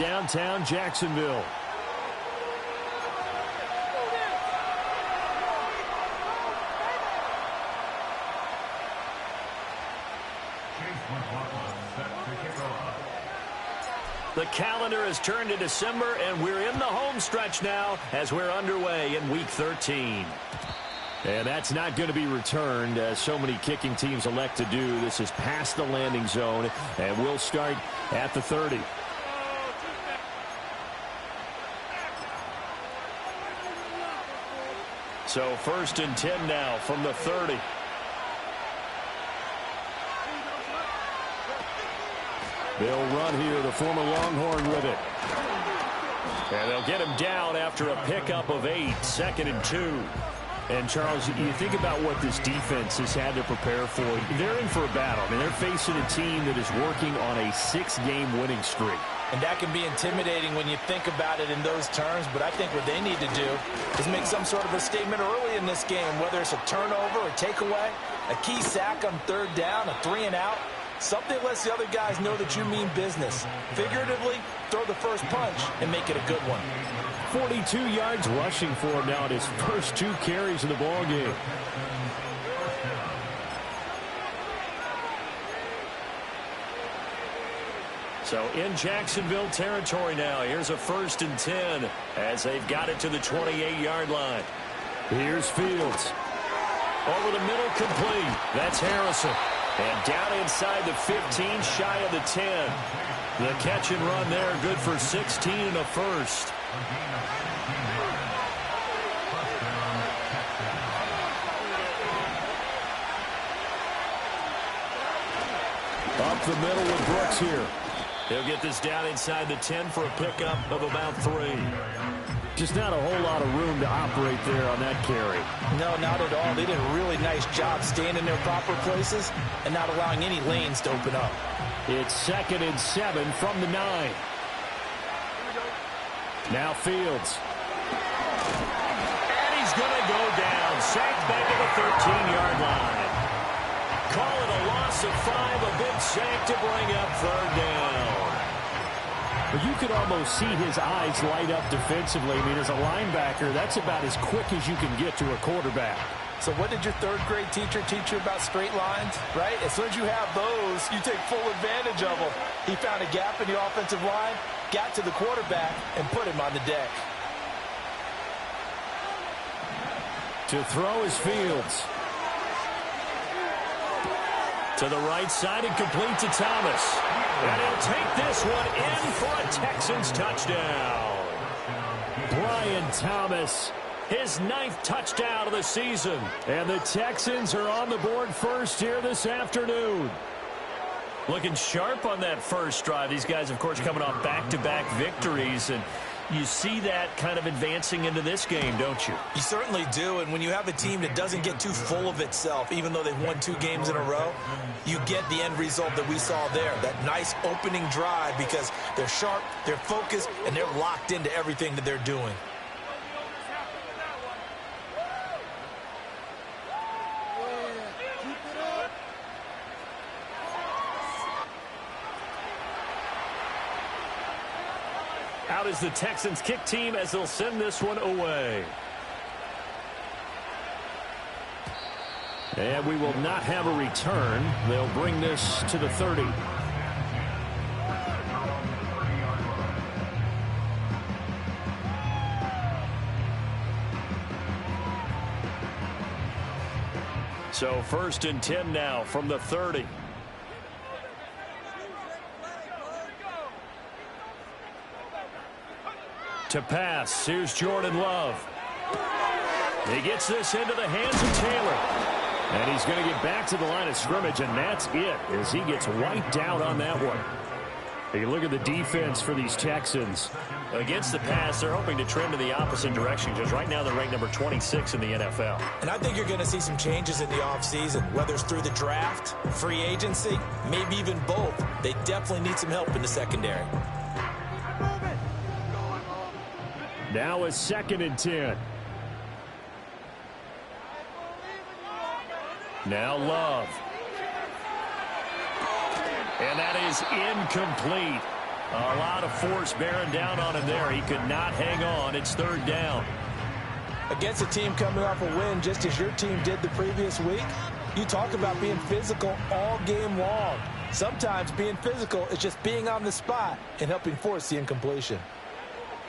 Downtown Jacksonville. The calendar has turned to December, and we're in the home stretch now as we're underway in Week 13. And that's not going to be returned, as so many kicking teams elect to do. This is past the landing zone, and we'll start at the 30. So 1st and 10 now from the 30. They'll run here, the former Longhorn with it. And they'll get him down after a pickup of 8, 2nd and 2. And, Charles, you think about what this defense has had to prepare for. They're in for a battle. I mean, they're facing a team that is working on a 6-game winning streak. And that can be intimidating when you think about it in those terms, but I think what they need to do is make some sort of a statement early in this game, whether it's a turnover or takeaway, a key sack on 3rd down, a 3-and-out, something that lets the other guys know that you mean business. Figuratively, throw the first punch and make it a good one. 42 yards rushing for him now at his first 2 carries in the ballgame. So in Jacksonville territory now. Here's a 1st and 10 as they've got it to the 28-yard line. Here's Fields. Over the middle, complete. That's Harrison. And down inside the 15, shy of the 10. The catch and run there, good for 16 and a first. Up the middle with Brooks here. He'll get this down inside the 10 for a pickup of about 3. Just not a whole lot of room to operate there on that carry. No, not at all. They did a really nice job staying in their proper places and not allowing any lanes to open up. It's 2nd and 7 from the 9. Now Fields. And he's going to go down. Sacked back at the 13-yard line. Call it a loss of 5, a big sack to bring up 3rd down. But you could almost see his eyes light up defensively. I mean, as a linebacker, that's about as quick as you can get to a quarterback. So what did your 3rd-grade teacher teach you about straight lines, right? As soon as you have those, you take full advantage of them. He found a gap in the offensive line, got to the quarterback, and put him on the deck. To throw is Fields. To the right side and complete to Thomas. And he'll take this one in for a Texans touchdown. Brian Thomas, his 9th touchdown of the season. And the Texans are on the board first here this afternoon. Looking sharp on that first drive. These guys, of course, coming off back-to-back victories. And you see that kind of advancing into this game, don't you? You certainly do, and when you have a team that doesn't get too full of itself, even though they've won 2 games in a row, you get the end result that we saw there, that nice opening drive, because they're sharp, they're focused, and they're locked into everything that they're doing. Out is the Texans kick team as they'll send this one away. And we will not have a return. They'll bring this to the 30. So 1st and 10 now from the 30. To pass, here's Jordan Love. He gets this into the hands of Taylor. And he's going to get back to the line of scrimmage, and that's it as he gets wiped out on that one. You look at the defense for these Texans. Against the pass, they're hoping to trend in the opposite direction because right now they're ranked number 26 in the NFL. And I think you're going to see some changes in the offseason, whether it's through the draft, free agency, maybe even both. They definitely need some help in the secondary. Now a 2nd and 10. Now Love. And that is incomplete. A lot of force bearing down on him there. He could not hang on. It's third down. Against a team coming off a win just as your team did the previous week, you talk about being physical all game long. Sometimes being physical is just being on the spot and helping force the incompletion.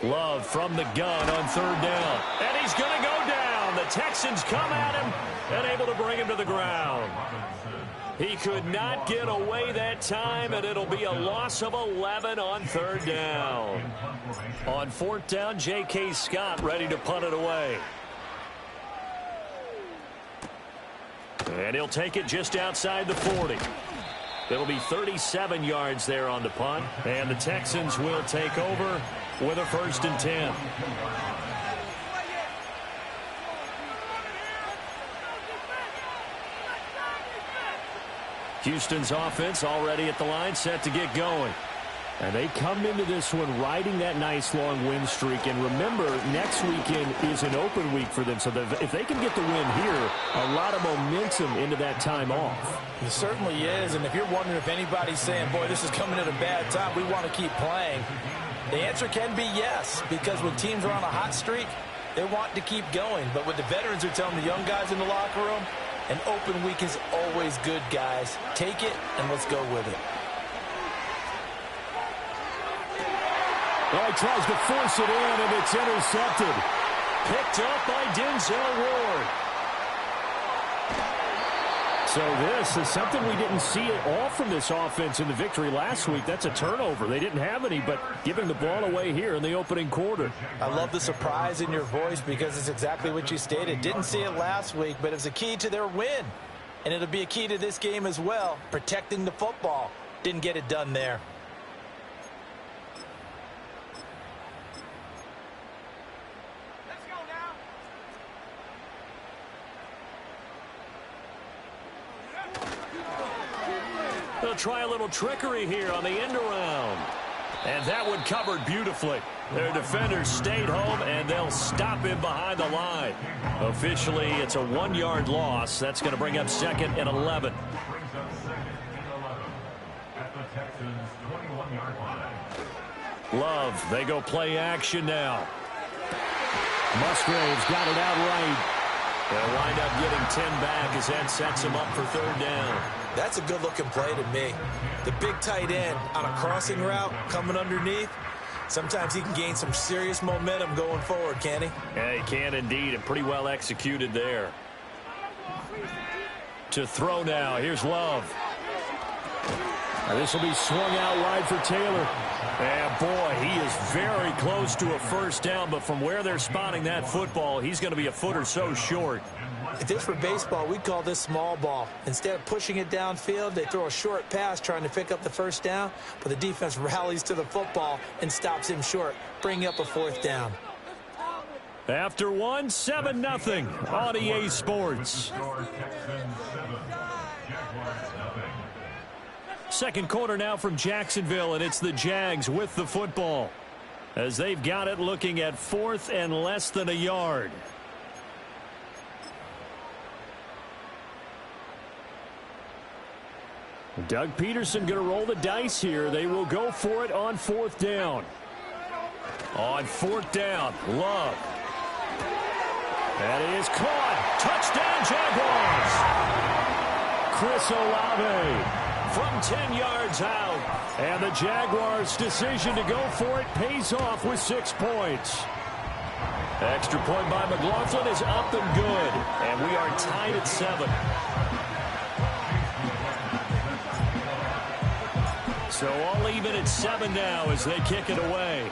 Love from the gun on third down. And he's going to go down. The Texans come at him and able to bring him to the ground. He could not get away that time, and it'll be a loss of 11 on third down. On fourth down, J.K. Scott ready to punt it away. And he'll take it just outside the 40. It'll be 37 yards there on the punt, and the Texans will take over with a 1st and 10. Houston's offense already at the line, set to get going. And they come into this one riding that nice long win streak. And remember, next weekend is an open week for them. So if they can get the win here, a lot of momentum into that time off. It certainly is. And if you're wondering if anybody's saying, boy, this is coming at a bad time, we want to keep playing, the answer can be yes. Because when teams are on a hot streak, they want to keep going. But what the veterans are telling the young guys in the locker room, an open week is always good, guys. Take it, and let's go with it. Well, he tries to force it in, and it's intercepted. Picked up by Denzel Ward. So this is something we didn't see at all from this offense in the victory last week. That's a turnover. They didn't have any, but giving the ball away here in the opening quarter. I love the surprise in your voice because it's exactly what you stated. Didn't see it last week, but it's a key to their win. And it'll be a key to this game as well, protecting the football. Didn't get it done there. They'll try a little trickery here on the end around. And that one covered beautifully. Their defenders stayed home, and they'll stop him behind the line. Officially, it's a 1-yard loss. That's going to bring up 2nd and 11. Love, they go play action now. Musgrave's got it outright. They'll wind up getting 10 back as that sets him up for third down. That's a good-looking play to me. The big tight end on a crossing route coming underneath. Sometimes he can gain some serious momentum going forward, can he? Yeah, he can indeed, and pretty well executed there. To throw now. Here's Love. Now this will be swung out wide for Taylor. And boy, he is very close to a first down, but from where they're spotting that football, he's going to be a foot or so short. If this were baseball, we'd call this small ball. Instead of pushing it downfield, they throw a short pass trying to pick up the first down, but the defense rallies to the football and stops him short, bringing up a 4th down. After 7-0 on EA Sports. Second quarter now from Jacksonville, and it's the Jags with the football as they've got it looking at 4th and less than a yard. Doug Peterson going to roll the dice here. They will go for it on 4th down. On 4th down, Love. That is caught. Touchdown, Jaguars. Chris Olave from 10 yards out. And the Jaguars' decision to go for it pays off with 6 points. Extra point by McLaughlin is up and good. And we are tied at 7. So all even at 7 now as they kick it away.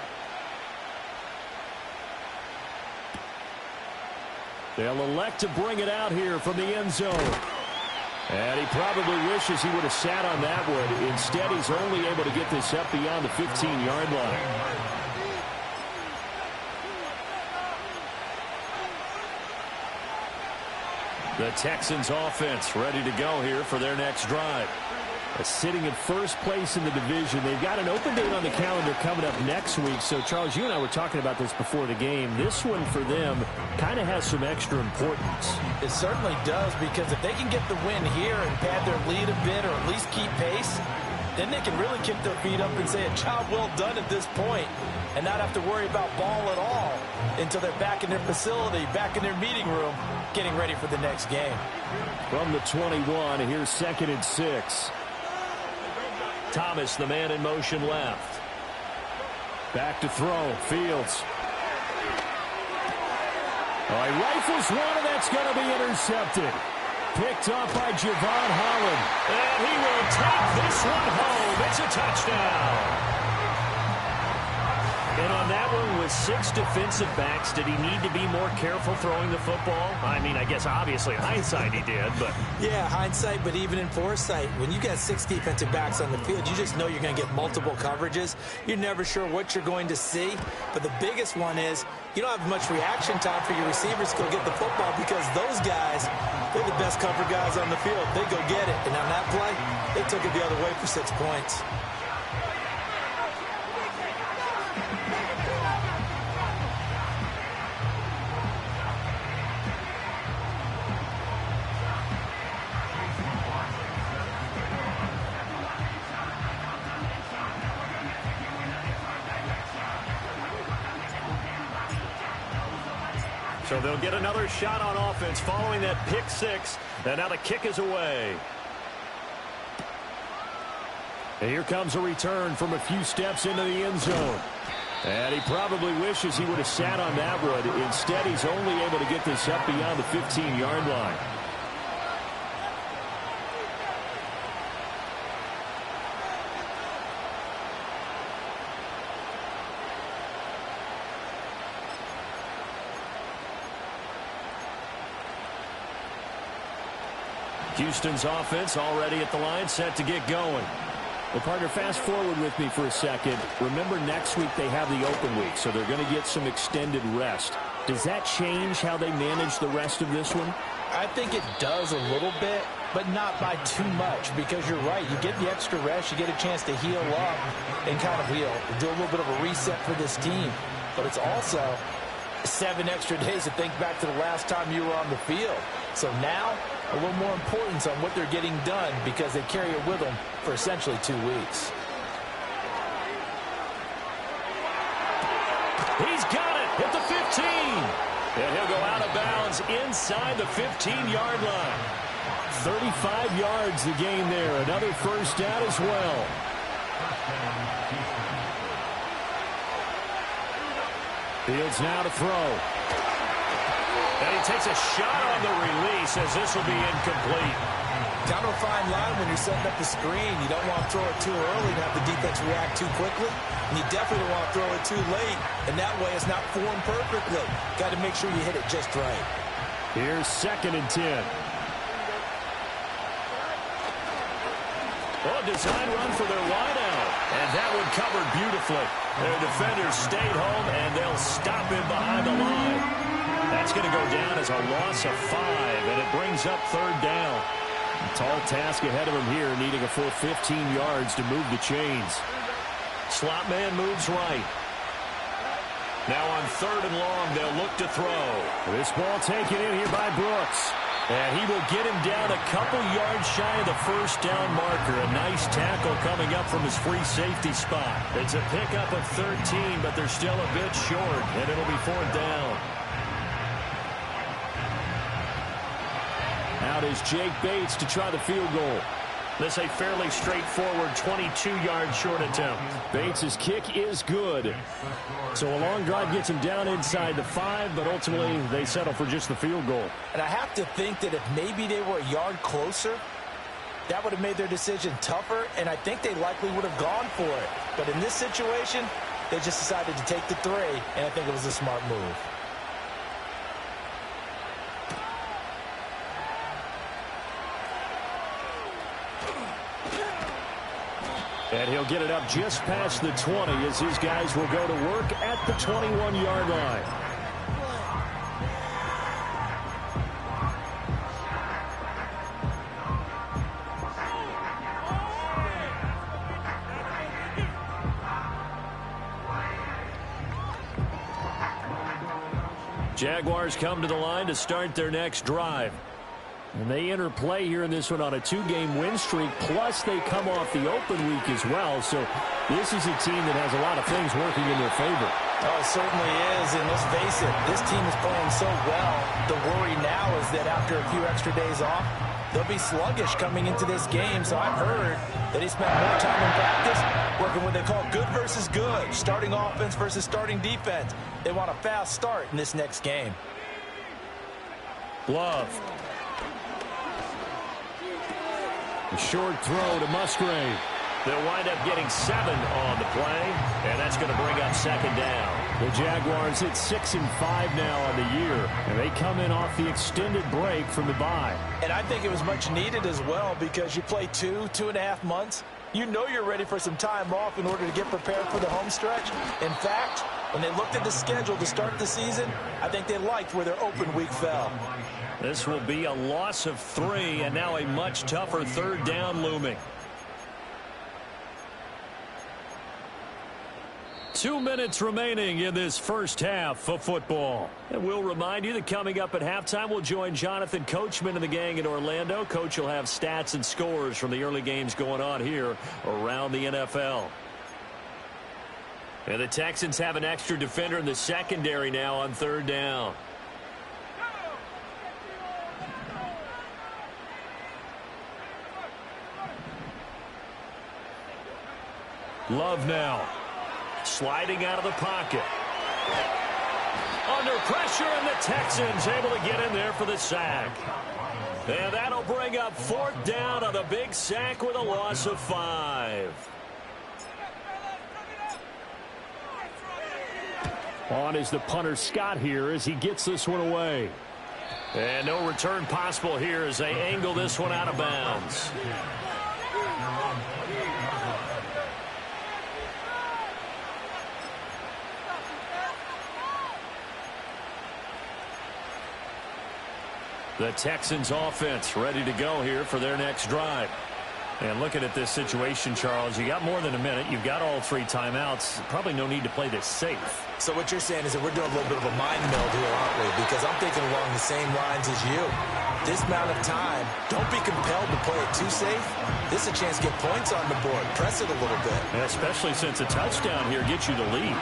They'll elect to bring it out here from the end zone. And he probably wishes he would have sat on that one. Instead, he's only able to get this up beyond the 15-yard line. The Texans offense ready to go here for their next drive. Sitting in first place in the division. They've got an open date on the calendar coming up next week. So, Charles, you and I were talking about this before the game. This one for them kind of has some extra importance. It certainly does, because if they can get the win here and pad their lead a bit or at least keep pace, then they can really kick their feet up and say a job well done at this point and not have to worry about ball at all until they're back in their facility, back in their meeting room, getting ready for the next game. From the 21, here's 2nd and 6. Thomas, the man in motion left. Back to throw. Fields. Oh, he rifles one, and that's going to be intercepted. Picked up by Javon Holland. And he will take this one home. It's a touchdown. And on that one, with 6 defensive backs, did he need to be more careful throwing the football? I mean, I guess obviously hindsight he did, but... Yeah, hindsight, but even in foresight, when you got 6 defensive backs on the field, you just know you're going to get multiple coverages. You're never sure what you're going to see. But the biggest one is you don't have much reaction time for your receivers to go get the football because those guys, they're the best cover guys on the field. They go get it. And on that play, they took it the other way for 6 points. So they'll get another shot on offense following that pick 6. And now the kick is away. And here comes a return from a few steps into the end zone. And he probably wishes he would have sat on that run. Instead, he's only able to get this up beyond the 15-yard line. Houston's offense already at the line, set to get going. Well, partner, fast forward with me for a second. Remember, next week they have the open week, so they're going to get some extended rest. Does that change how they manage the rest of this one? I think it does a little bit, but not by too much, because you're right. You get the extra rest, you get a chance to heal up and kind of do a little bit of a reset for this team. But it's also 7 extra days to think back to the last time you were on the field. So now, a little more importance on what they're getting done because they carry it with them for essentially 2 weeks. He's got it at the 15. And he'll go out of bounds inside the 15-yard line. 35 yards the gain there. Another first down as well. Fields now to throw. And he takes a shot on the release as this will be incomplete. Kind of a fine line when you're setting up the screen. You don't want to throw it too early and have the defense react too quickly. And you definitely don't want to throw it too late. And that way it's not formed perfectly. Got to make sure you hit it just right. Here's 2nd and 10. Oh, design run for their wideout. And that one covered beautifully. Their defenders stayed home, and they'll stop him behind the line. That's going to go down as a loss of 5, and it brings up 3rd down. A tall task ahead of him here, needing a full 15 yards to move the chains. Slot man moves right. Now on 3rd and long, they'll look to throw. This ball taken in here by Brooks. And he will get him down a couple yards shy of the first down marker. A nice tackle coming up from his free safety spot. It's a pickup of 13, but they're still a bit short, and it'll be 4th down. Out is Jake Bates to try the field goal. This a fairly straightforward 22-yard short attempt. Bates' kick is good. So a long drive gets him down inside the 5, but ultimately they settle for just the field goal. And I have to think that if maybe they were a yard closer, that would have made their decision tougher, and I think they likely would have gone for it. But in this situation, they just decided to take the 3, and I think it was a smart move. And he'll get it up just past the 20 as his guys will go to work at the 21-yard line. Jaguars come to the line to start their next drive. And they interplay here in this one on a 2-game win streak, plus they come off the open week as well. So this is a team that has a lot of things working in their favor. Oh, it certainly is, and let's face it, this team is playing so well. The worry now is that after a few extra days off, they'll be sluggish coming into this game. So I've heard that he spent more time in practice working what they call good versus good, starting offense versus starting defense. They want a fast start in this next game. Love. A short throw to Musgrave. They'll wind up getting 7 on the play, and that's going to bring up second down. The Jaguars hit 6-5 now on the year, and they come in off the extended break from the bye. And I think it was much needed as well because you play 2.5 months. You know you're ready for some time off in order to get prepared for the home stretch. In fact, when they looked at the schedule to start the season, I think they liked where their open week fell. This will be a loss of 3, and now a much tougher third down looming. 2 minutes remaining in this first half of football. And we'll remind you that coming up at halftime, we'll join Jonathan Coachman and the gang in Orlando. Coach will have stats and scores from the early games going on here around the NFL. And the Texans have an extra defender in the secondary now on third down. Love now. Sliding out of the pocket. Under pressure, and the Texans able to get in there for the sack. And that'll bring up fourth down on the big sack with a loss of 5. On is the punter Scott here as he gets this one away. And no return possible here as they angle this one out of bounds. The Texans offense ready to go here for their next drive. And looking at this situation, Charles, you got more than a minute. You've got all 3 timeouts. Probably no need to play this safe. So what you're saying is that we're doing a little bit of a mind meld here, aren't we? Because I'm thinking along the same lines as you. This amount of time, don't be compelled to play it too safe. This is a chance to get points on the board. Press it a little bit. And especially since a touchdown here gets you the lead.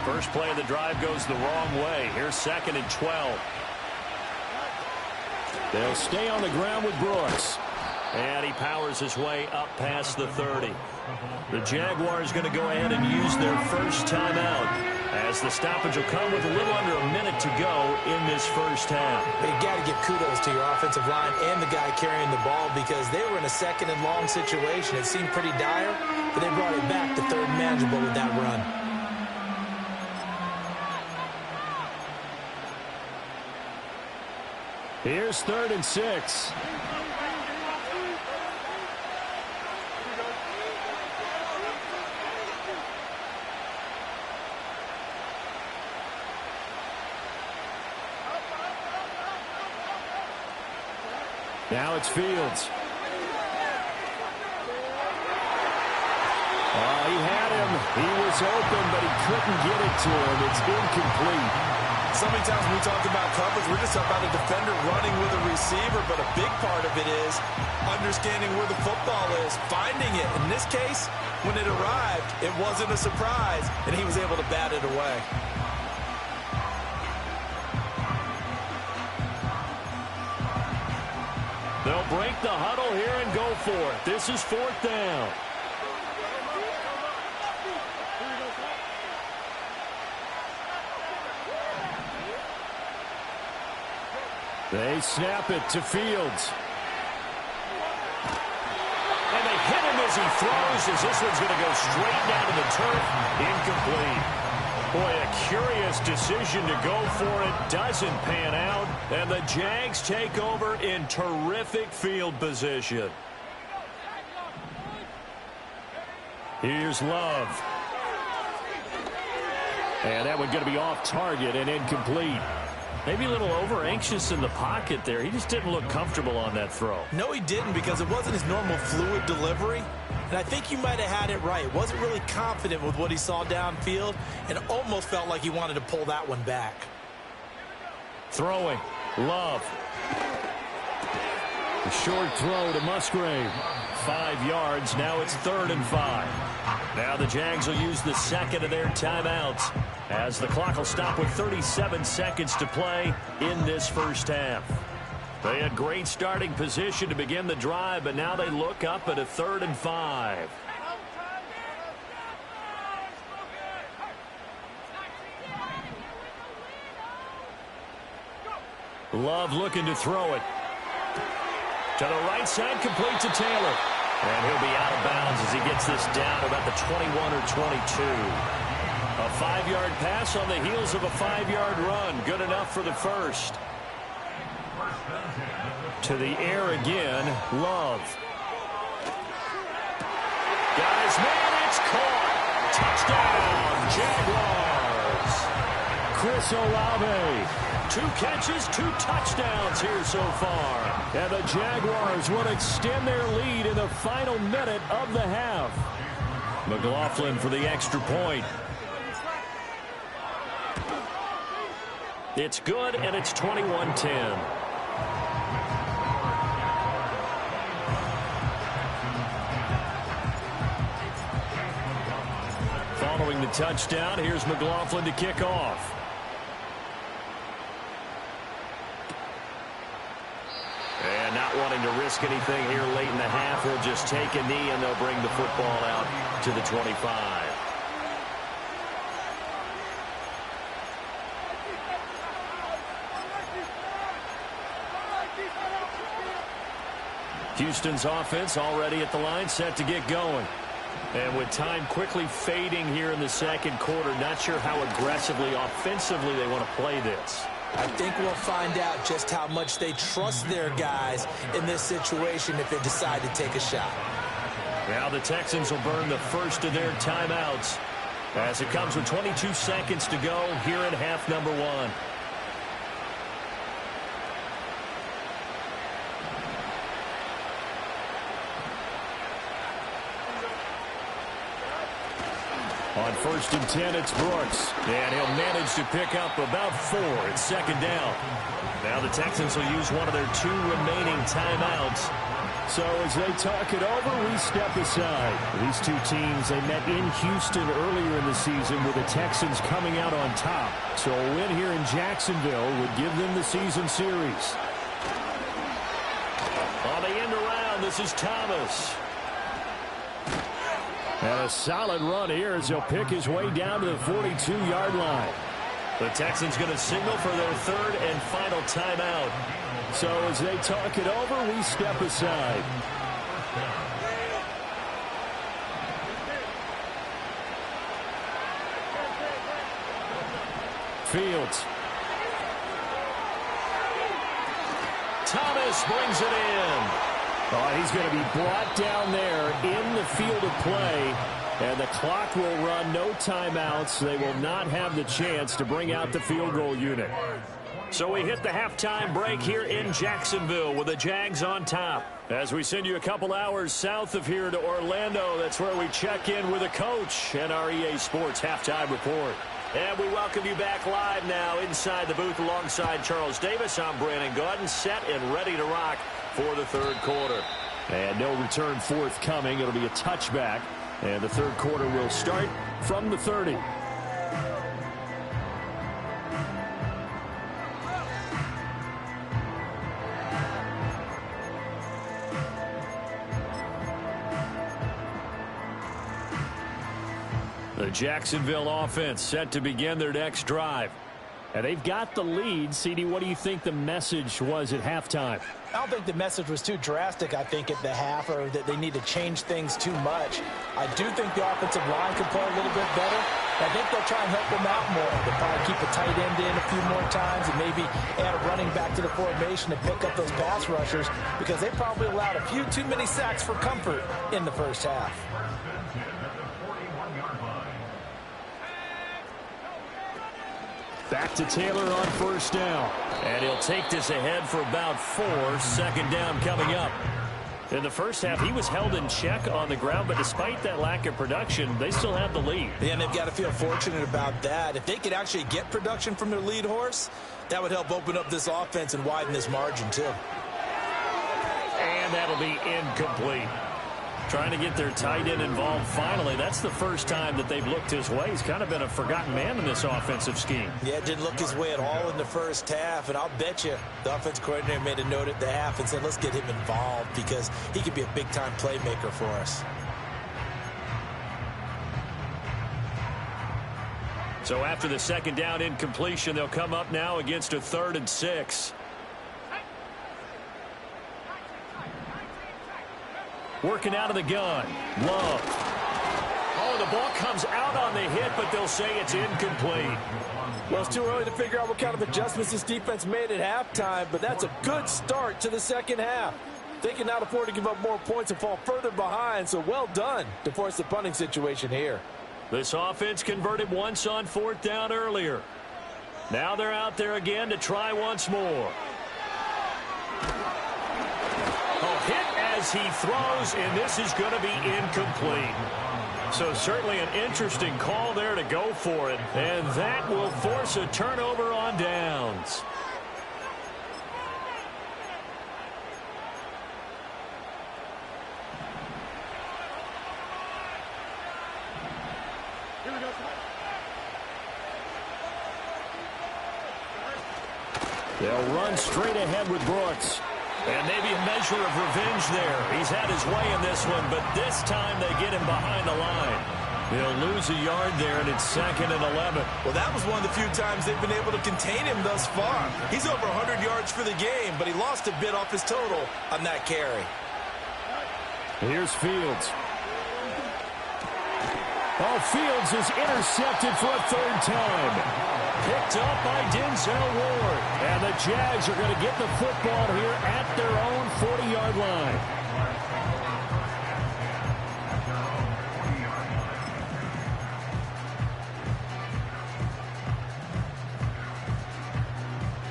First play of the drive goes the wrong way. Here's 2nd and 12. They'll stay on the ground with Brooks. And he powers his way up past the 30. The Jaguars going to go ahead and use their first timeout as the stoppage will come with a little under a minute to go in this first half. You got to give kudos to your offensive line and the guy carrying the ball because they were in a 2nd and long situation. It seemed pretty dire, but they brought it back to 3rd manageable with that run. Here's 3rd and 6. Now it's Fields. He had him. He was open, but he couldn't get it to him. It's incomplete. So many times when we talk about coverage, we're just talking about a defender running with a receiver, but a big part of it is understanding where the football is, finding it. In this case, when it arrived, it wasn't a surprise, and he was able to bat it away. They'll break the huddle here and go for it. This is 4th down. They snap it to Fields. And they hit him as he throws, as this one's going to go straight down to the turf. Incomplete. Boy, a curious decision to go for it. Doesn't pan out. And the Jags take over in terrific field position. Here's Love. And that one going to be off target and incomplete. Maybe a little over-anxious in the pocket there. He just didn't look comfortable on that throw. No, he didn't because it wasn't his normal fluid delivery. And I think you might have had it right. Wasn't really confident with what he saw downfield and almost felt like he wanted to pull that one back. Throwing. Love. A short throw to Musgrave. 5 yards. Now it's 3rd and 5. Now the Jags will use the second of their timeouts as the clock will stop with 37 seconds to play in this first half. They had great starting position to begin the drive, but now they look up at a 3rd and 5. Love looking to throw it. To the right side, complete to Taylor. And he'll be out of bounds as he gets this down about the 21 or 22. A 5-yard pass on the heels of a 5-yard run. Good enough for the first. To the air again, Love. Guys, man, it's caught. Touchdown, Jaguars. Chris Olave. 2 catches, 2 touchdowns here so far. And the Jaguars will extend their lead in the final minute of the half. McLaughlin for the extra point. It's good, and it's 21-10. Following the touchdown, here's McLaughlin to kick off. And not wanting to risk anything here late in the half, he'll just take a knee and they'll bring the football out to the 25. Houston's offense already at the line, set to get going. And with time quickly fading here in the second quarter, not sure how aggressively, offensively they want to play this. I think we'll find out just how much they trust their guys in this situation if they decide to take a shot. Now the Texans will burn the first of their timeouts as it comes with 22 seconds to go here in half number 1. On 1st and 10, it's Brooks. And he'll manage to pick up about 4. It's 2nd down. Now the Texans will use one of their 2 remaining timeouts. So as they talk it over, we step aside. These 2 teams, they met in Houston earlier in the season with the Texans coming out on top. So a win here in Jacksonville would give them the season series. On the end around, this is Thomas. And a solid run here as he'll pick his way down to the 42-yard line. The Texans going to signal for their 3rd and final timeout. So as they talk it over, we step aside. Fields. Thomas brings it in. Oh, he's going to be brought down there in the field of play, and the clock will run, no timeouts. They will not have the chance to bring out the field goal unit. So we hit the halftime break here in Jacksonville with the Jags on top. As we send you a couple hours south of here to Orlando, that's where we check in with the coach and our EA Sports halftime report. And we welcome you back live now inside the booth alongside Charles Davis. I'm Brandon Gaudin, set and ready to rock for the 3rd quarter. And no return forthcoming. It'll be a touchback. And the 3rd quarter will start from the 30. The Jacksonville offense set to begin their next drive. And they've got the lead. CD, what do you think the message was at halftime? I don't think the message was too drastic, I think, at the half, or that they need to change things too much. I do think the offensive line can play a little bit better. I think they'll try and help them out more. They'll probably keep a tight end in a few more times and maybe add a running back to the formation to pick up those pass rushers, because they probably allowed a few too many sacks for comfort in the first half. Back to Taylor on 1st down. And he'll take this ahead for about 4. 2nd down coming up. In the first half, he was held in check on the ground, but despite that lack of production, they still have the lead. Yeah, and they've got to feel fortunate about that. If they could actually get production from their lead horse, that would help open up this offense and widen this margin, too. And that'll be incomplete. Trying to get their tight end involved finally. That's the first time that they've looked his way. He's kind of been a forgotten man in this offensive scheme. Yeah, it didn't look his way at all in the first half, and I'll bet you the offensive coordinator made a note at the half and said, let's get him involved because he could be a big-time playmaker for us. So after the second down incompletion, they'll come up now against a 3rd and 6. Working out of the gun. Love. Oh, the ball comes out on the hit, but they'll say it's incomplete. Well, it's too early to figure out what kind of adjustments this defense made at halftime, but that's a good start to the second half. They can now afford to give up more points and fall further behind, so well done to force the punting situation here. This offense converted once on 4th down earlier. Now they're out there again to try once more. Oh, hit as he throws, and this is going to be incomplete. So certainly an interesting call there to go for it, and that will force a turnover on downs. They'll run straight ahead with Brooks. And maybe a measure of revenge there. He's had his way in this one, but this time they get him behind the line. They'll lose a yard there, and it's 2nd and 11. Well, that was one of the few times they've been able to contain him thus far. He's over 100 yards for the game, but he lost a bit off his total on that carry. Here's Fields. Oh, Fields is intercepted for a 3rd time. Picked up by Denzel Ward. And the Jags are going to get the football here at their own 40-yard line.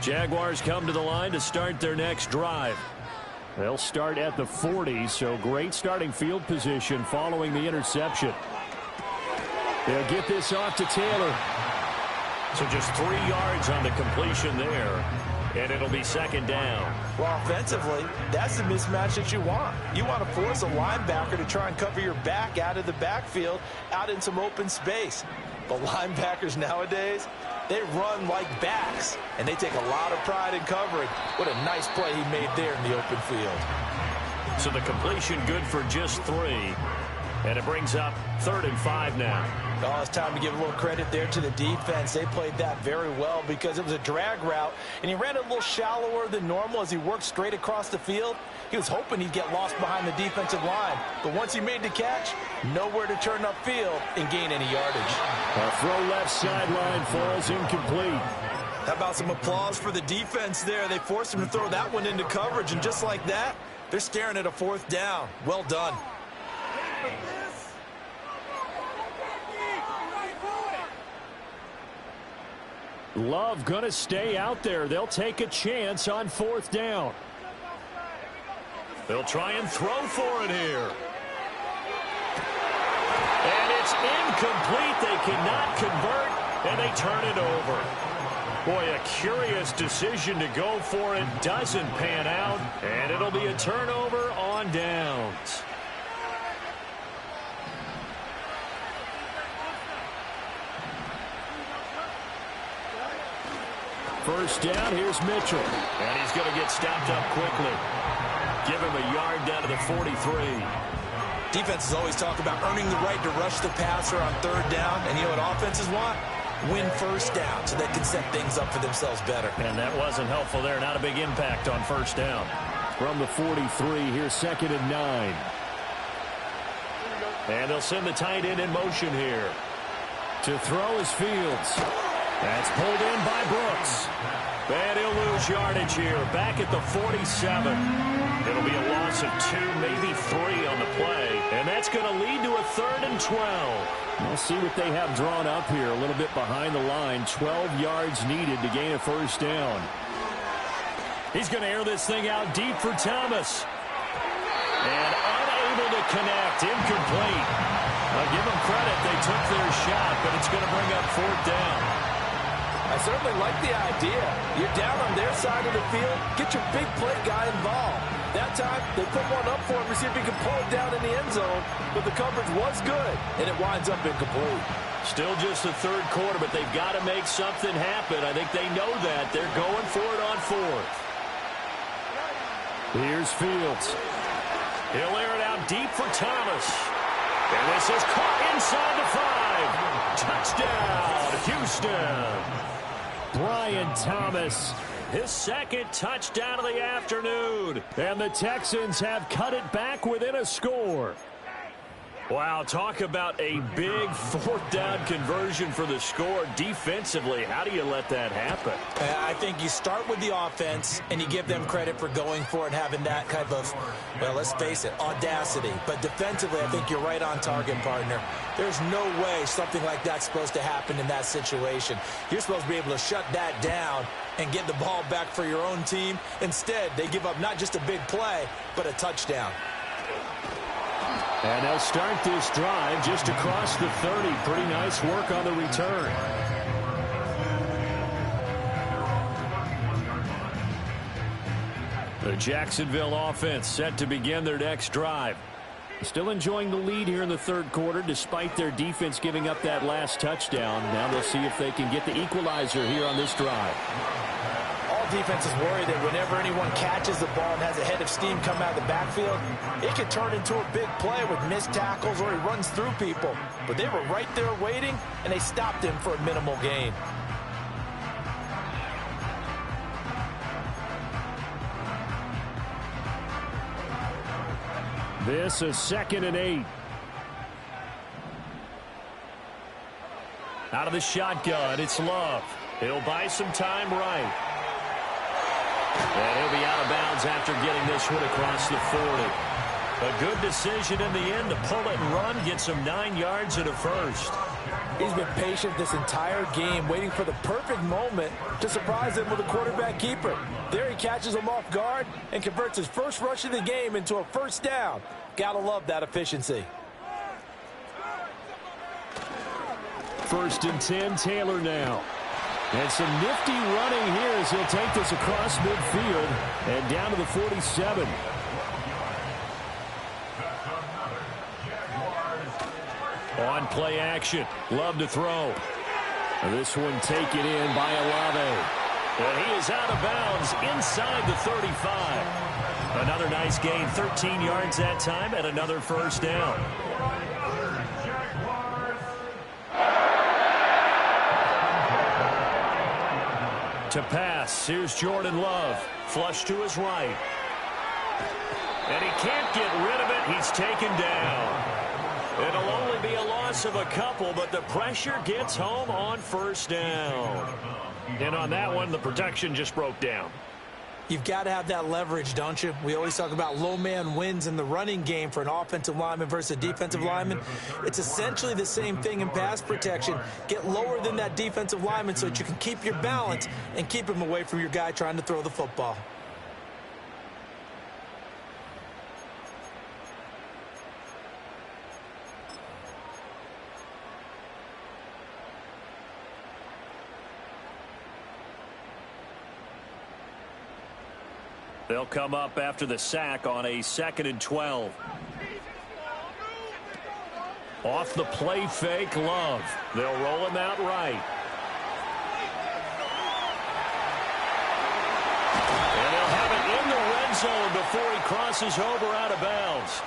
Jaguars come to the line to start their next drive. They'll start at the 40, so great starting field position following the interception. They'll get this off to Taylor. So just 3 yards on the completion there, and it'll be 2nd down. Well, offensively, that's the mismatch that you want. You want to force a linebacker to try and cover your back out of the backfield, out in some open space. But linebackers nowadays, they run like backs, and they take a lot of pride in covering. What a nice play he made there in the open field. So the completion good for just 3. And it brings up 3rd and 5 now. Oh, it's time to give a little credit there to the defense. They played that very well because it was a drag route, and he ran a little shallower than normal as he worked straight across the field. He was hoping he'd get lost behind the defensive line, but once he made the catch, nowhere to turn upfield and gain any yardage. A throw left sideline falls incomplete. How about some applause for the defense there? They forced him to throw that one into coverage, and just like that, they're staring at a 4th down. Well done. Love going to stay out there. They'll take a chance on 4th down. They'll try and throw for it here. And it's incomplete. They cannot convert, and they turn it over. Boy, a curious decision to go for it. Doesn't pan out, and it'll be a turnover on downs. First down, here's Mitchell. And he's going to get stopped up quickly. Give him a yard down to the 43. Defenses always talk about earning the right to rush the passer on 3rd down. And you know what offenses want? Win 1st down so they can set things up for themselves better. And that wasn't helpful there. Not a big impact on 1st down. From the 43, here's 2nd and 9. And they'll send the tight end in motion here. To throw is Fields. That's pulled in by Brooks. And he'll lose yardage here. Back at the 47. It'll be a loss of 2, maybe 3 on the play. And that's going to lead to a 3rd and 12. We'll see what they have drawn up here. A little bit behind the line. 12 yards needed to gain a 1st down. He's going to air this thing out deep for Thomas. And unable to connect. Incomplete. Give them credit. They took their shot, but it's going to bring up fourth down. I certainly like the idea. You're down on their side of the field. Get your big play guy involved. That time, they put one up for him to see if he can pull it down in the end zone. But the coverage was good, and it winds up incomplete. Still just the third quarter, but they've got to make something happen. I think they know that. They're going for it on fourth. Here's Fields. He'll air it out deep for Thomas. And this is caught inside the 5. Touchdown, Houston. Brian Thomas, his second touchdown of the afternoon. And the Texans have cut it back within a score. Wow, talk about a big fourth down conversion for the score. Defensively, how do you let that happen? I think you start with the offense, and you give them credit for going for it and having that kind of, well, let's face it, audacity. But defensively, I think you're right on target, partner. There's no way something like that's supposed to happen in that situation. You're supposed to be able to shut that down and get the ball back for your own team. Instead, they give up not just a big play, but a touchdown. And they'll start this drive just across the 30. Pretty nice work on the return. The Jacksonville offense set to begin their next drive. Still enjoying the lead here in the third quarter despite their defense giving up that last touchdown. Now they'll see if they can get the equalizer here on this drive. Defenses worry that whenever anyone catches the ball and has a head of steam come out of the backfield, it can turn into a big play with missed tackles or he runs through people. But they were right there waiting, and they stopped him for a minimal gain. This is 2nd and 8. Out of the shotgun, it's Love. He'll buy some time right. And he'll be out of bounds after getting this one across the 40. A good decision in the end to pull it and run, get some 9 yards and a first. He's been patient this entire game, waiting for the perfect moment to surprise him with a quarterback keeper. There he catches him off guard and converts his first rush of the game into a first down. Gotta love that efficiency. 1st and 10, Taylor now. And some nifty running here as he'll take this across midfield and down to the 47. On play action, Love to throw. This one taken in by Olave. And he is out of bounds inside the 35. Another nice gain, 13 yards that time, and another first down. To pass, here's Jordan Love. Flush to his right. And he can't get rid of it. He's taken down. It'll only be a loss of a couple, but the pressure gets home on first down. And on that one, the protection just broke down. You've got to have that leverage, don't you? We always talk about low man wins in the running game for an offensive lineman versus a defensive lineman. It's essentially the same thing in pass protection. Get lower than that defensive lineman so that you can keep your balance and keep him away from your guy trying to throw the football. They'll come up after the sack on a 2nd and 12. Off the play fake, Love. They'll roll him out right. And they'll have it in the red zone before he crosses over out of bounds.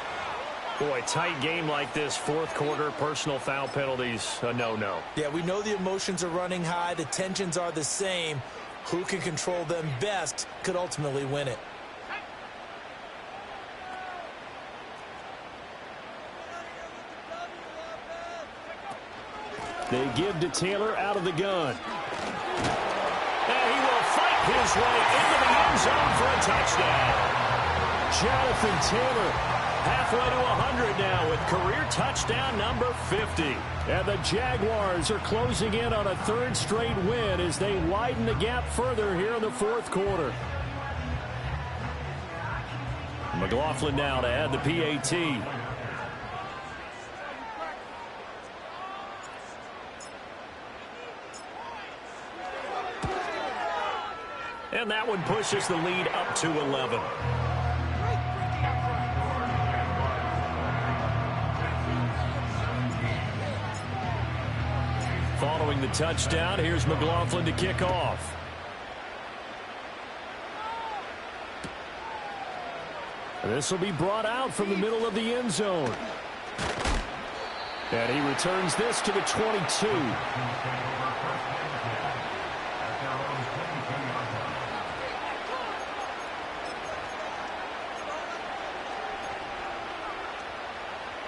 Boy, tight game like this, fourth quarter, personal foul penalties, a no-no. Yeah, we know the emotions are running high. The tensions are the same. Who can control them best could ultimately win it. They give to Taylor out of the gun. And he will fight his way into the end zone for a touchdown. Jonathan Taylor halfway to 100 now with career touchdown number 50. And the Jaguars are closing in on a third straight win as they widen the gap further here in the fourth quarter. McLaughlin now to add the PAT. And that one pushes the lead up to 11. Following the touchdown, here's McLaughlin to kick off. This will be brought out from the middle of the end zone. And he returns this to the 22.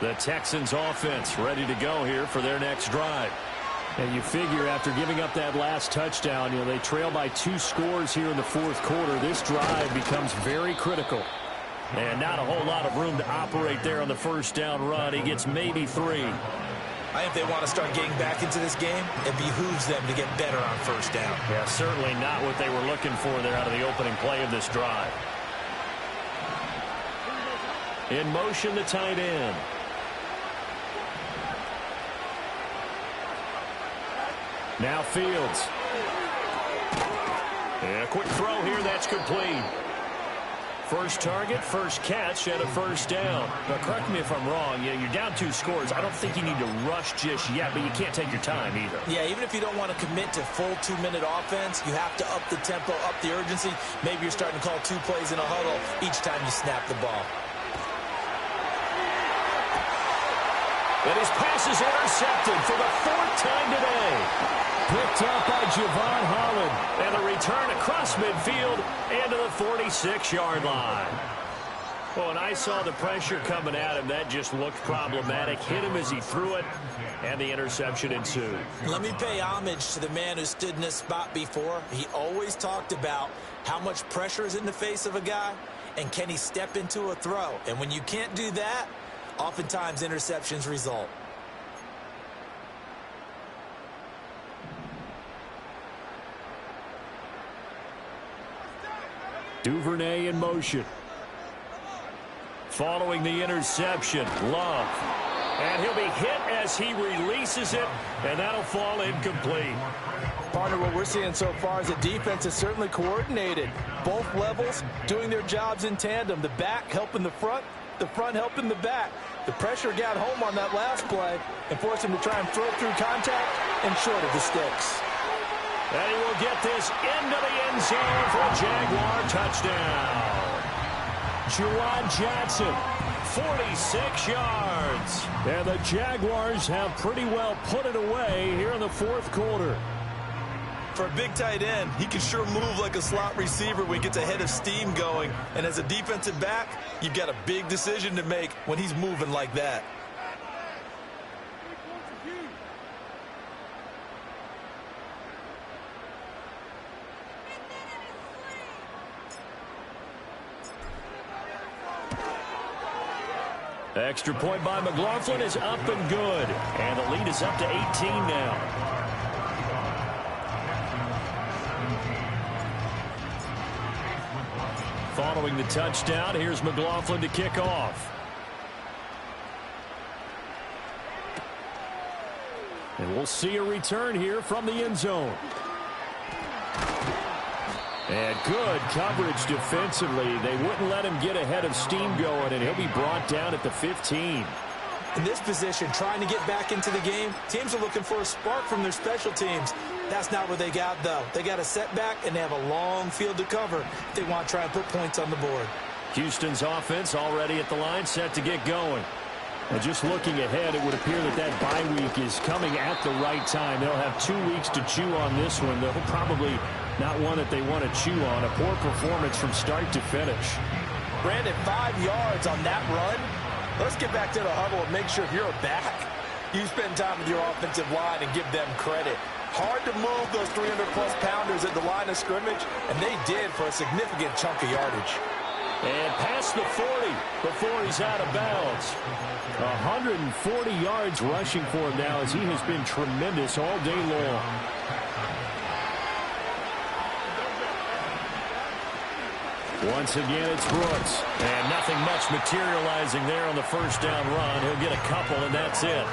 The Texans offense ready to go here for their next drive. And you figure after giving up that last touchdown, they trail by 2 scores here in the fourth quarter. This drive becomes very critical. And not a whole lot of room to operate there on the first down run. He gets maybe 3. I think they want to start getting back into this game. It behooves them to get better on first down. Yeah, certainly not what they were looking for there out of the opening play of this drive. In motion, the tight end. Now Fields. And a quick throw here, that's complete. First target, first catch, and a first down. Now, correct me if I'm wrong. You're down 2 scores. I don't think you need to rush just yet, but you can't take your time either. Yeah, even if you don't want to commit to full 2-minute offense, you have to up the tempo, up the urgency. Maybe you're starting to call 2 plays in a huddle each time you snap the ball. And his pass is intercepted for the 4th time today. Picked up by Javon Holland. And a return across midfield into the 46-yard line. Well, when I saw the pressure coming at him, that just looked problematic. Hit him as he threw it, and the interception ensued. Let me pay homage to the man who stood in this spot before. He always talked about how much pressure is in the face of a guy, and can he step into a throw. And when you can't do that, oftentimes interceptions result. Duvernay in motion. Following the interception, Love. And he'll be hit as he releases it, and that'll fall incomplete. Partner, what we're seeing so far is the defense is certainly coordinated. Both levels doing their jobs in tandem. The back helping the front helping the back. The pressure got home on that last play and forced him to try and throw through contact and short of the sticks. And he will get this into the end zone for a Jaguar touchdown. Juwan Johnson, 46 yards. And the Jaguars have pretty well put it away here in the fourth quarter. For a big tight end, he can sure move like a slot receiver when he gets a head of steam going. And as a defensive back, you've got a big decision to make when he's moving like that. Extra point by McLaughlin is up and good. And the lead is up to 18 now. Following the touchdown, here's McLaughlin to kick off. And we'll see a return here from the end zone. And good coverage defensively. They wouldn't let him get ahead of steam going, and he'll be brought down at the 15. In this position, trying to get back into the game, teams are looking for a spark from their special teams. That's not what they got, though. They got a setback, and they have a long field to cover if they want to try and put points on the board. Houston's offense already at the line, set to get going. And just looking ahead, it would appear that that bye week is coming at the right time. They'll have 2 weeks to chew on this one. They'll probably not one that they want to chew on. A poor performance from start to finish. Brandon, 5 yards on that run. Let's get back to the huddle and make sure if you're a back, you spend time with your offensive line and give them credit. Hard to move those 300-plus pounders at the line of scrimmage, and they did for a significant chunk of yardage. And past the 40 before he's out of bounds. 140 yards rushing for him now as he has been tremendous all day long. Once again, it's Brooks. And nothing much materializing there on the first down run. He'll get a couple, and that's it.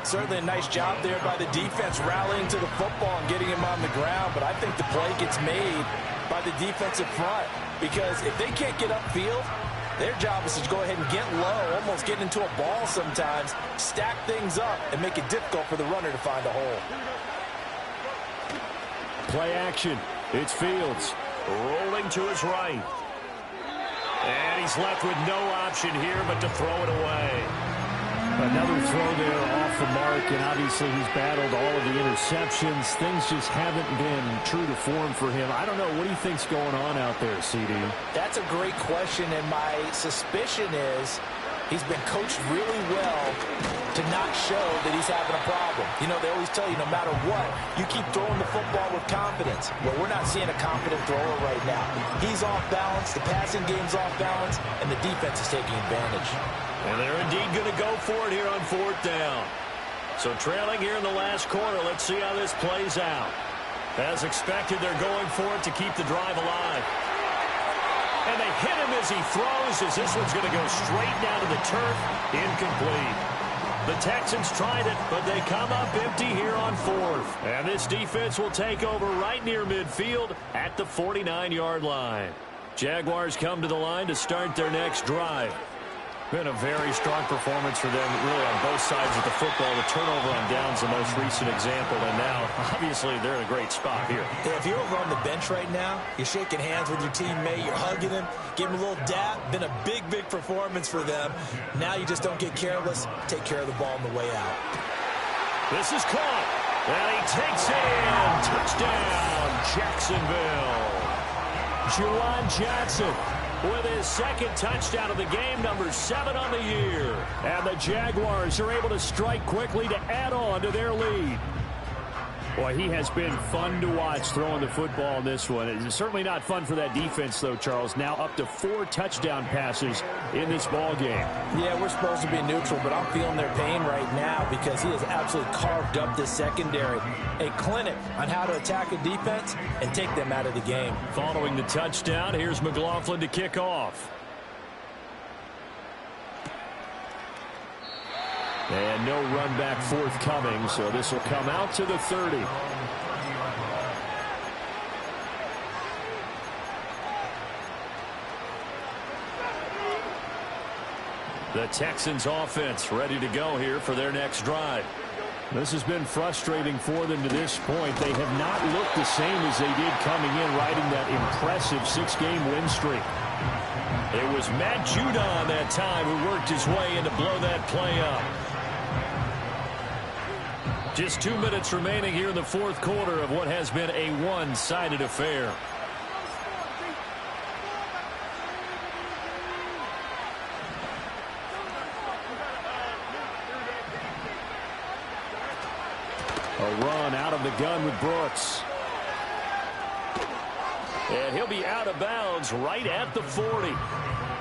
Certainly a nice job there by the defense rallying to the football and getting him on the ground. But I think the play gets made by the defensive front, because if they can't get upfield, their job is to go ahead and get low, almost get into a ball sometimes, stack things up, and make it difficult for the runner to find a hole. Play action. It's Fields. Rolling to his right. And he's left with no option here but to throw it away. Another throw there off the mark, and obviously he's battled all of the interceptions. Things just haven't been true to form for him. I don't know. What do you think's going on out there, CD? That's a great question, and my suspicion is he's been coached really well to not show that he's having a problem. You know, they always tell you no matter what, you keep throwing the football with confidence. Well, we're not seeing a confident thrower right now. He's off balance, the passing game's off balance, and the defense is taking advantage. And they're indeed going to go for it here on fourth down. So trailing here in the last quarter, let's see how this plays out. As expected, they're going for it to keep the drive alive. And they hit him as he throws, as this one's going to go straight down to the turf. Incomplete. The Texans tried it, but they come up empty here on fourth. And this defense will take over right near midfield at the 49-yard line. Jaguars come to the line to start their next drive. Been a very strong performance for them, really, on both sides of the football. The turnover on downs, the most recent example, and now, obviously, they're in a great spot here. Yeah, if you're over on the bench right now, you're shaking hands with your teammate, you're hugging him, giving him a little dap. Been a big, big performance for them. Now you just don't get careless. Take care of the ball on the way out. This is caught, and he takes it in. Touchdown, Jacksonville. Juwan Johnson with his second touchdown of the game, number 7 on the year. And the Jaguars are able to strike quickly to add on to their lead. Boy, he has been fun to watch throwing the football in this one. It's certainly not fun for that defense, though, Charles. Now up to 4 touchdown passes in this ball game. Yeah, we're supposed to be neutral, but I'm feeling their pain right now because he has absolutely carved up this secondary. A clinic on how to attack a defense and take them out of the game. Following the touchdown, here's McLaughlin to kick off. And no run back forthcoming, so this will come out to the 30. The Texans offense ready to go here for their next drive. This has been frustrating for them to this point. They have not looked the same as they did coming in, riding that impressive 6-game win streak. It was Matt Judon that time who worked his way in to blow that play up. Just 2 minutes remaining here in the fourth quarter of what has been a one-sided affair. A run out of the gun with Brooks. And he'll be out of bounds right at the 40.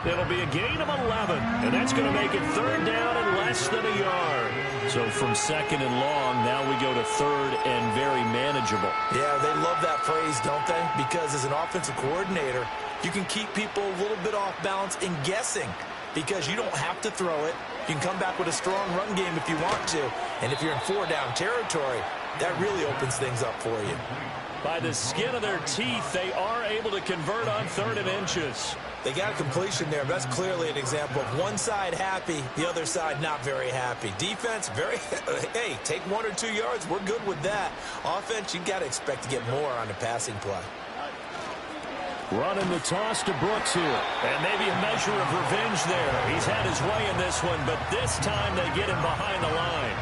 It'll be a gain of 11, and that's going to make it third down and less than a yard. So from second and long, now we go to third and very manageable. Yeah, they love that phrase, don't they? Because as an offensive coordinator, you can keep people a little bit off balance in guessing because you don't have to throw it. You can come back with a strong run game if you want to. And if you're in 4-down territory, that really opens things up for you. By the skin of their teeth, they are able to convert on 3rd and inches. They got a completion there. That's clearly an example of one side happy, the other side not very happy. Defense, very, hey, take 1 or 2 yards. We're good with that. Offense, you got to expect to get more on the passing play. Running the toss to Brooks here. And maybe a measure of revenge there. He's had his way in this one, but this time they get him behind the line.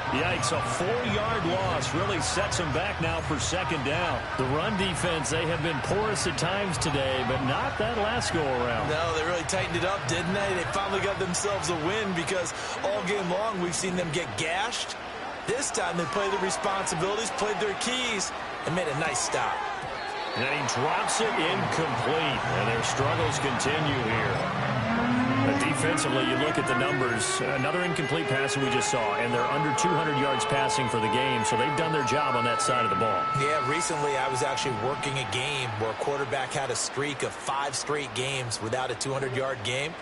Yikes, a 4-yard loss really sets him back now for second down. The run defense, they have been porous at times today, but not that last go-around. No, they really tightened it up, didn't they? They finally got themselves a win because all game long we've seen them get gashed. This time they played their responsibilities, played their keys, and made a nice stop. And he drops it incomplete, and their struggles continue here. Defensively, you look at the numbers. Another incomplete pass that we just saw, and they're under 200 yards passing for the game, so they've done their job on that side of the ball. Yeah, recently I was actually working a game where a quarterback had a streak of 5 straight games without a 200-yard game,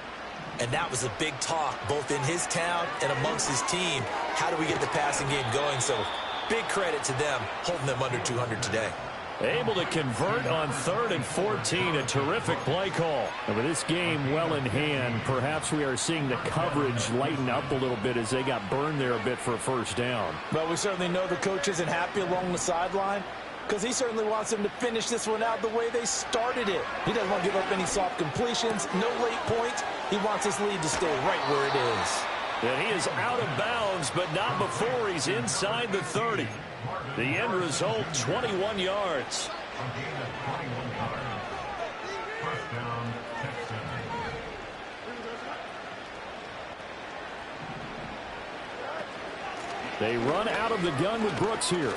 and that was a big talk both in his town and amongst his team. How do we get the passing game going? So big credit to them holding them under 200 today. Able to convert on 3rd and 14, a terrific play call. And with this game well in hand, perhaps we are seeing the coverage lighten up a little bit as they got burned there a bit for a first down. But we certainly know the coach isn't happy along the sideline because he certainly wants them to finish this one out the way they started it. He doesn't want to give up any soft completions, no late points. He wants his lead to stay right where it is. And he is out of bounds, but not before he's inside the 30. The end result, 21 yards. They run out of the gun with Brooks here.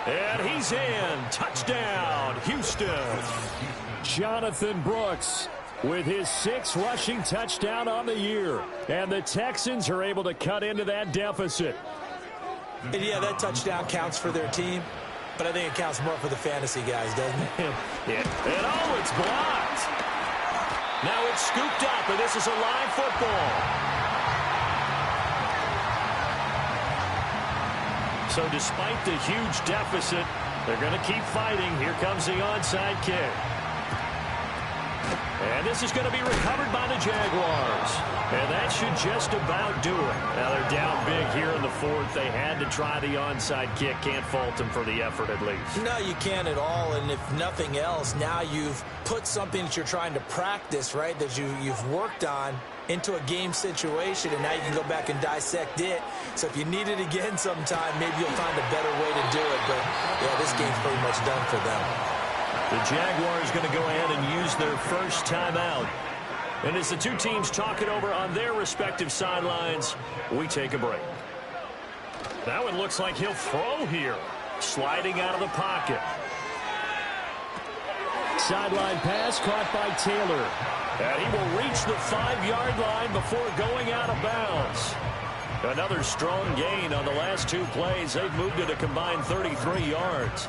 And he's in. Touchdown, Houston. Jonathan Brooks with his 6th rushing touchdown on the year. And the Texans are able to cut into that deficit. And yeah, that touchdown counts for their team, but I think it counts more for the fantasy guys, doesn't it? And oh, it's blocked. Now it's scooped up, and this is a live football. So despite the huge deficit, they're going to keep fighting. Here comes the onside kick. And this is going to be recovered by the Jaguars. And that should just about do it. Now they're down big here in the 4th. They had to try the onside kick. Can't fault them for the effort at least. No, you can't at all. And if nothing else, now you've put something that you're trying to practice, right, that you've worked on into a game situation, and now you can go back and dissect it. So if you need it again sometime, maybe you'll find a better way to do it. But, yeah, this game's pretty much done for them. The Jaguars going to go ahead and use their first timeout. And as the two teams talk it over on their respective sidelines, we take a break. Now it looks like he'll throw here. Sliding out of the pocket. Sideline pass caught by Taylor. And he will reach the 5-yard line before going out of bounds. Another strong gain on the last 2 plays. They've moved it a combined 33 yards.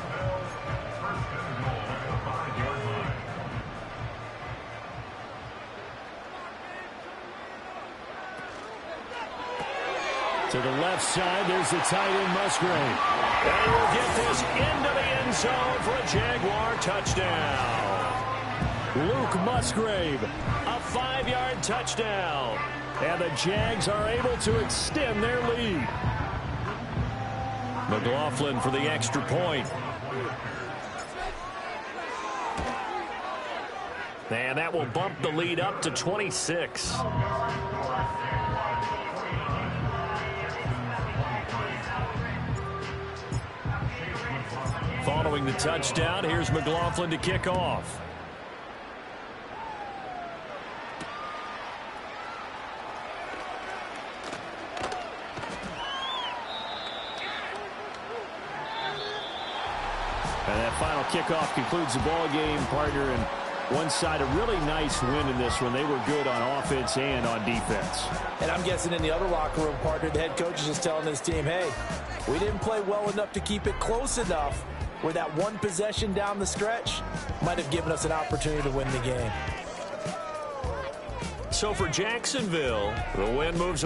To the left side, there's the tight end, Musgrave. And he will get this into the end zone for a Jaguar touchdown. Luke Musgrave, a 5-yard touchdown. And the Jags are able to extend their lead. McLaughlin for the extra point. And that will bump the lead up to 26. Following the touchdown, here's McLaughlin to kick off. And that final kickoff concludes the ball game, partner. And one side, a really nice win in this one. They were good on offense and on defense. And I'm guessing in the other locker room, partner, the head coach is just telling his team, hey, we didn't play well enough to keep it close enough where that one possession down the stretch might have given us an opportunity to win the game. So for Jacksonville, the win moves